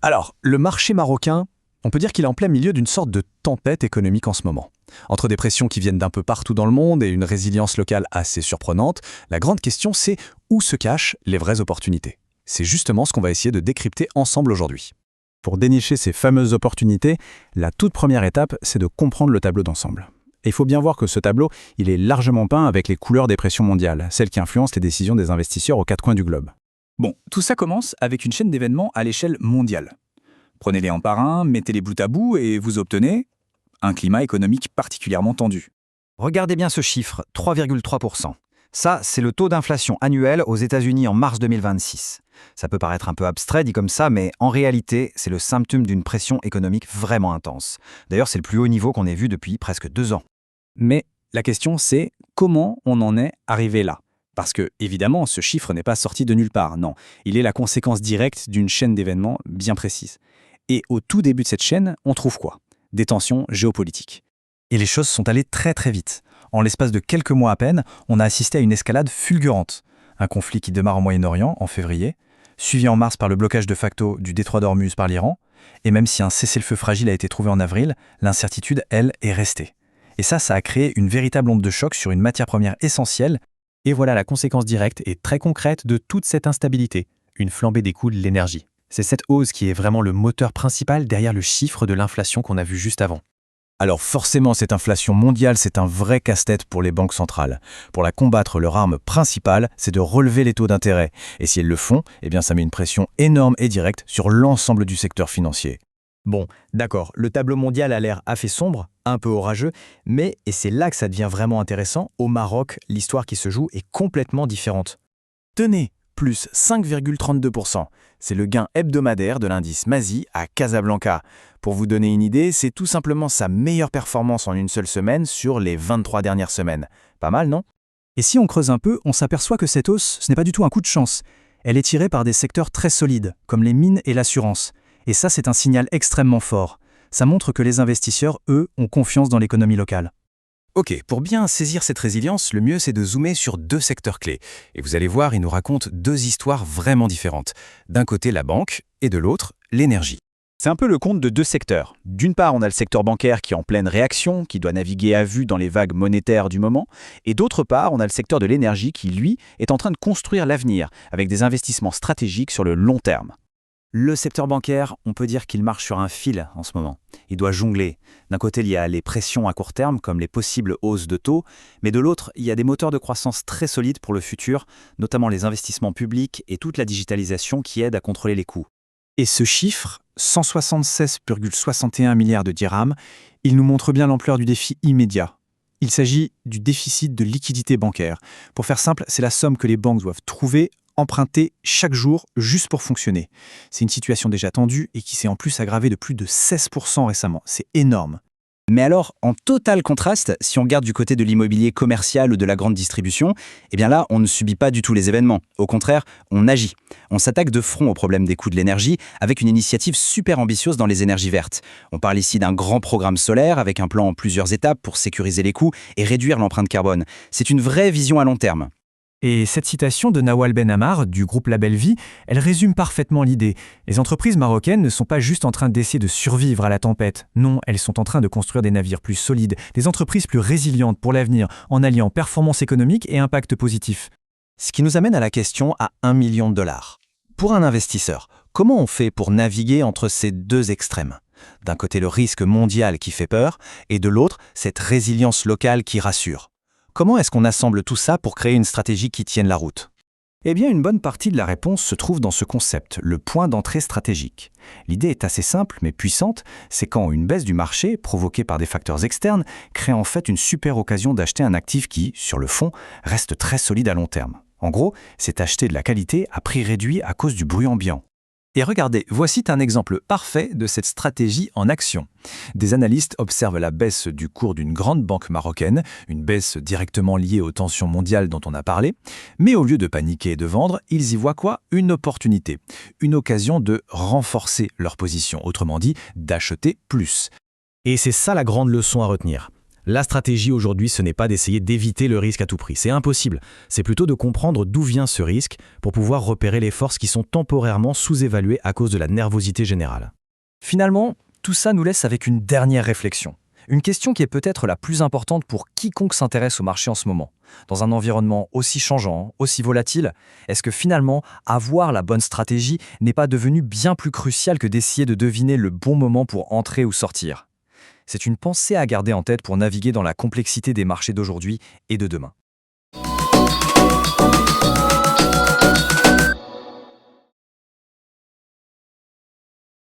Alors, le marché marocain, on peut dire qu'il est en plein milieu d'une sorte de tempête économique en ce moment. Entre des pressions qui viennent d'un peu partout dans le monde et une résilience locale assez surprenante, la grande question c'est où se cachent les vraies opportunités. C'est justement ce qu'on va essayer de décrypter ensemble aujourd'hui. Pour dénicher ces fameuses opportunités, la toute première étape, c'est de comprendre le tableau d'ensemble. Et il faut bien voir que ce tableau, il est largement peint avec les couleurs des pressions mondiales, celles qui influencent les décisions des investisseurs aux quatre coins du globe. Bon, tout ça commence avec une chaîne d'événements à l'échelle mondiale. Prenez-les un par un, mettez-les bout à bout et vous obtenez un climat économique particulièrement tendu. Regardez bien ce chiffre, 3,3%. Ça, c'est le taux d'inflation annuel aux États-Unis en mars 2026. Ça peut paraître un peu abstrait dit comme ça, mais en réalité, c'est le symptôme d'une pression économique vraiment intense. D'ailleurs, c'est le plus haut niveau qu'on ait vu depuis presque 2 ans. Mais la question c'est comment on en est arrivé là? Parce que, évidemment, ce chiffre n'est pas sorti de nulle part, non. Il est la conséquence directe d'une chaîne d'événements bien précise. Et au tout début de cette chaîne, on trouve quoi? Des tensions géopolitiques. Et les choses sont allées très très vite. En l'espace de quelques mois à peine, on a assisté à une escalade fulgurante. Un conflit qui démarre au Moyen-Orient en février, suivi en mars par le blocage de facto du détroit d'Ormuz par l'Iran, et même si un cessez-le-feu fragile a été trouvé en avril, l'incertitude, elle, est restée. Et ça a créé une véritable onde de choc sur une matière première essentielle. Et voilà la conséquence directe et très concrète de toute cette instabilité, une flambée des coûts de l'énergie. C'est cette hausse qui est vraiment le moteur principal derrière le chiffre de l'inflation qu'on a vu juste avant. Alors forcément, cette inflation mondiale, c'est un vrai casse-tête pour les banques centrales. Pour la combattre, leur arme principale, c'est de relever les taux d'intérêt. Et si elles le font, eh bien ça met une pression énorme et directe sur l'ensemble du secteur financier. Bon, d'accord, le tableau mondial a l'air assez sombre, un peu orageux, mais, et c'est là que ça devient vraiment intéressant, au Maroc, l'histoire qui se joue est complètement différente. Tenez, plus 5,32%. C'est le gain hebdomadaire de l'indice Mazi à Casablanca. Pour vous donner une idée, c'est tout simplement sa meilleure performance en une seule semaine sur les 23 dernières semaines. Pas mal, non? Et si on creuse un peu, on s'aperçoit que cette hausse, ce n'est pas du tout un coup de chance. Elle est tirée par des secteurs très solides, comme les mines et l'assurance. Et ça, c'est un signal extrêmement fort. Ça montre que les investisseurs, eux, ont confiance dans l'économie locale. Ok, pour bien saisir cette résilience, le mieux c'est de zoomer sur 2 secteurs clés. Et vous allez voir, ils nous racontent 2 histoires vraiment différentes. D'un côté, la banque, et de l'autre, l'énergie. C'est un peu le conte de 2 secteurs. D'une part, on a le secteur bancaire qui est en pleine réaction, qui doit naviguer à vue dans les vagues monétaires du moment. Et d'autre part, on a le secteur de l'énergie qui, lui, est en train de construire l'avenir, avec des investissements stratégiques sur le long terme. Le secteur bancaire, on peut dire qu'il marche sur un fil en ce moment. Il doit jongler. D'un côté, il y a les pressions à court terme, comme les possibles hausses de taux, mais de l'autre, il y a des moteurs de croissance très solides pour le futur, notamment les investissements publics et toute la digitalisation qui aide à contrôler les coûts. Et ce chiffre, 176,61 milliards de dirhams, il nous montre bien l'ampleur du défi immédiat. Il s'agit du déficit de liquidité bancaire. Pour faire simple, c'est la somme que les banques doivent trouver, emprunter chaque jour juste pour fonctionner. C'est une situation déjà tendue et qui s'est en plus aggravée de plus de 16% récemment. C'est énorme. Mais alors, en total contraste, si on regarde du côté de l'immobilier commercial ou de la grande distribution, eh bien là, on ne subit pas du tout les événements. Au contraire, on agit. On s'attaque de front au problème des coûts de l'énergie avec une initiative super ambitieuse dans les énergies vertes. On parle ici d'un grand programme solaire avec un plan en plusieurs étapes pour sécuriser les coûts et réduire l'empreinte carbone. C'est une vraie vision à long terme. Et cette citation de Nawal Ben Ammar, du groupe Label Vie, elle résume parfaitement l'idée. Les entreprises marocaines ne sont pas juste en train d'essayer de survivre à la tempête. Non, elles sont en train de construire des navires plus solides, des entreprises plus résilientes pour l'avenir, en alliant performance économique et impact positif. Ce qui nous amène à la question à $1 million. Pour un investisseur, comment on fait pour naviguer entre ces 2 extrêmes? D'un côté, le risque mondial qui fait peur, et de l'autre, cette résilience locale qui rassure. Comment est-ce qu'on assemble tout ça pour créer une stratégie qui tienne la route? Eh bien, une bonne partie de la réponse se trouve dans ce concept, le point d'entrée stratégique. L'idée est assez simple mais puissante, c'est quand une baisse du marché, provoquée par des facteurs externes, crée en fait une super occasion d'acheter un actif qui, sur le fond, reste très solide à long terme. En gros, c'est acheter de la qualité à prix réduit à cause du bruit ambiant. Et regardez, voici un exemple parfait de cette stratégie en action. Des analystes observent la baisse du cours d'une grande banque marocaine, une baisse directement liée aux tensions mondiales dont on a parlé, mais au lieu de paniquer et de vendre, ils y voient quoi? Une opportunité, une occasion de renforcer leur position, autrement dit, d'acheter plus. Et c'est ça la grande leçon à retenir. La stratégie aujourd'hui, ce n'est pas d'essayer d'éviter le risque à tout prix. C'est impossible. C'est plutôt de comprendre d'où vient ce risque pour pouvoir repérer les forces qui sont temporairement sous-évaluées à cause de la nervosité générale. Finalement, tout ça nous laisse avec une dernière réflexion. Une question qui est peut-être la plus importante pour quiconque s'intéresse au marché en ce moment. Dans un environnement aussi changeant, aussi volatile, est-ce que finalement, avoir la bonne stratégie n'est pas devenu bien plus crucial que d'essayer de deviner le bon moment pour entrer ou sortir ? C'est une pensée à garder en tête pour naviguer dans la complexité des marchés d'aujourd'hui et de demain.